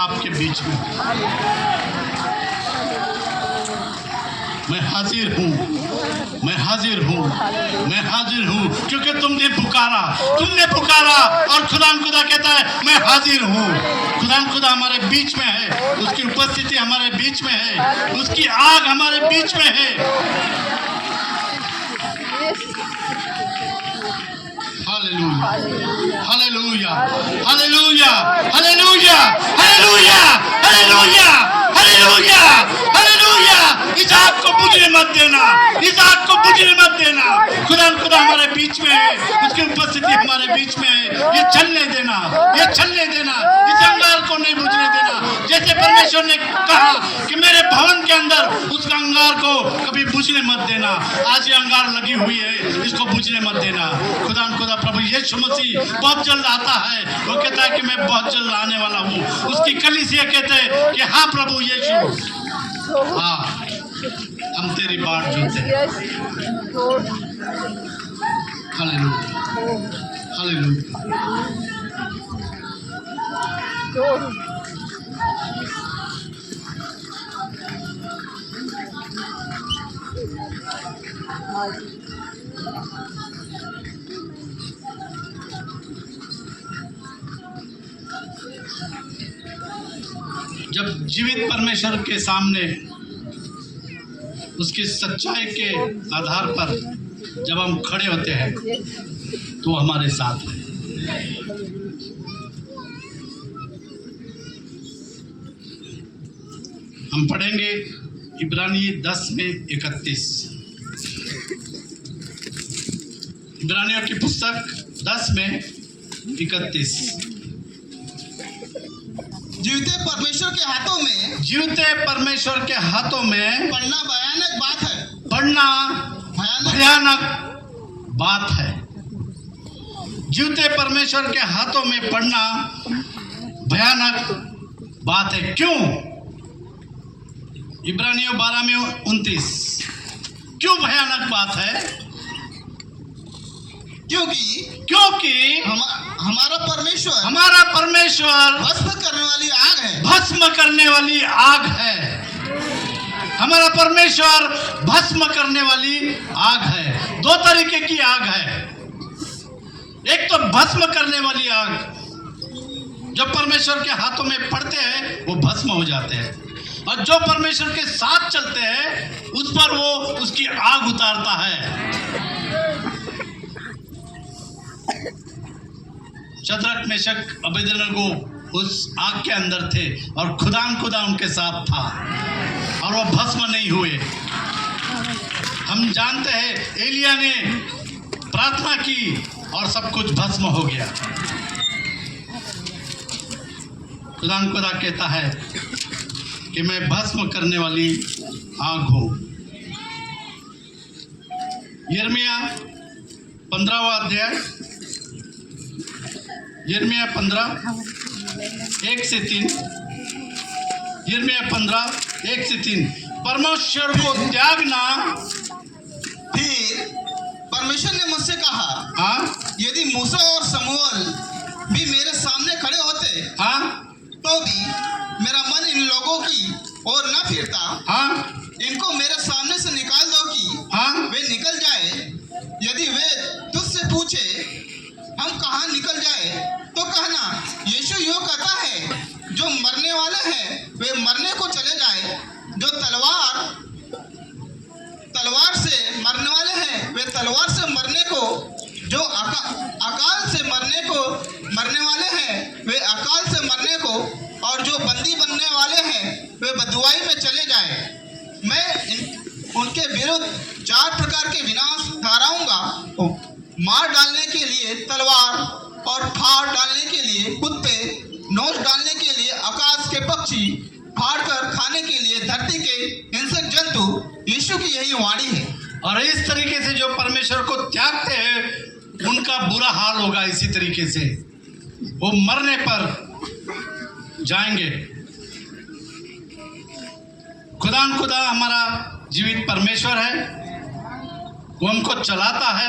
आपके बीच में। मैं हाजिर हूँ, मैं हाजिर हूँ, मैं हाजिर हूँ, क्योंकि तुमने पुकारा और खुदा कहता है मैं हाजिर हूँ। खुदा हमारे बीच में है, उसकी उपस्थिति हमारे बीच में है, उसकी आग हमारे बीच में है। Hallelujah, hallelujah, hallelujah, hallelujah, hallelujah, hallelujah, hallelujah, hallelujah. इस आग को बुझने मत देना, इस आग को बुझने मत देना। खुदा हमारे बीच में है, उसकी उपस्थिति हमारे बीच में है। ये चलने देना, ये चलने देना, इस अंगार को नहीं बुझने देना। जैसे परमेश्वर ने कहा कि मेरे भवन के अंदर उस अंगार को कभी बुझने मत देना। आज ये अंगार लगी हुई है, इसको बुझने मत देना। खुदा प्रभु यीशु मसीह बहुत जल्द आता है। वो कहता है कि मैं बहुत जल्द आने वाला हूँ। उसकी कलीसिया कहते हैं कि हाँ प्रभु यीशु, हाँ हम तेरी बाट जोते हैं। Hallelujah, hallelujah. जब जीवित परमेश्वर के सामने उसकी सच्चाई के आधार पर जब हम खड़े होते हैं तो हमारे साथ है। हम पढ़ेंगे इब्रानी 10 में 31। इब्रानियों की पुस्तक 10 में 31। जीवते परमेश्वर के हाथों में, जीवते परमेश्वर के हाथों में पढ़ना भयानक बात है, पढ़ना भयानक बात है। जीवते परमेश्वर के हाथों में पढ़ना भयानक बात है। क्यों? इब्रानियों 12 में 29। क्यों भयानक बात है? क्योंकि हमारा परमेश्वर भस्म करने वाली आग है। भस्म करने वाली आग है। हमारा परमेश्वर भस्म करने वाली आग है। दो तरीके की आग है। एक तो भस्म करने वाली आग, जब परमेश्वर के हाथों में पड़ते हैं वो भस्म हो जाते हैं, और जो परमेश्वर के साथ चलते हैं उस पर वो उसकी आग उतारता है। शद्रक, मेशक, अबेदनगो उस आग के अंदर थे और खुदा उनके साथ था और वो भस्म नहीं हुए। हम जानते हैं एलिया ने प्रार्थना की और सब कुछ भस्म हो गया। खुदा कहता है कि मैं भस्म करने वाली आग हूं। यिर्मयाह 15वां अध्याय, यिर्मयाह 15 1 से 3। यिर्मयाह 15 1 से 3। परमेश्वर को त्यागना। फिर परमेश्वर ने मुझसे कहा, हाँ, यदि मूसा और शमूएल भी मेरे सामने खड़े होते, हाँ, तो भी मेरा मन इन लोगों की ओर न फिरता। हाँ, इनको मेरे सामने से निकाल दो कि हाँ, वे निकल जाए। यदि वे तुझसे पूछे हम कहाँ निकल जाए, तो कहना यीशु यूं कहता है, जो मरने वाले हैं वे मरने को चले जाए, जो तलवार से मरने वाले हैं वे तलवार से मरने को, जो अकाल से मरने वाले हैं वे अकाल से मरने को, और जो बंदी बनने वाले हैं वे बदुआई में चले जाए। मैं उनके विरुद्ध 4 प्रकार के विनाश ठहराऊंगा, मार डालने के लिए तलवार, और फाड़ डालने के लिए कुत्ते, नोच डालने के लिए आकाश के पक्षी, फाड़ कर खाने के लिए धरती के हिंसक जंतु। यीशु की यही वाणी है। और इस तरीके से जो परमेश्वर को त्यागते हैं उनका बुरा हाल होगा। इसी तरीके से वो मरने पर जाएंगे। खुदा हमारा जीवित परमेश्वर है, वो हमको चलाता है,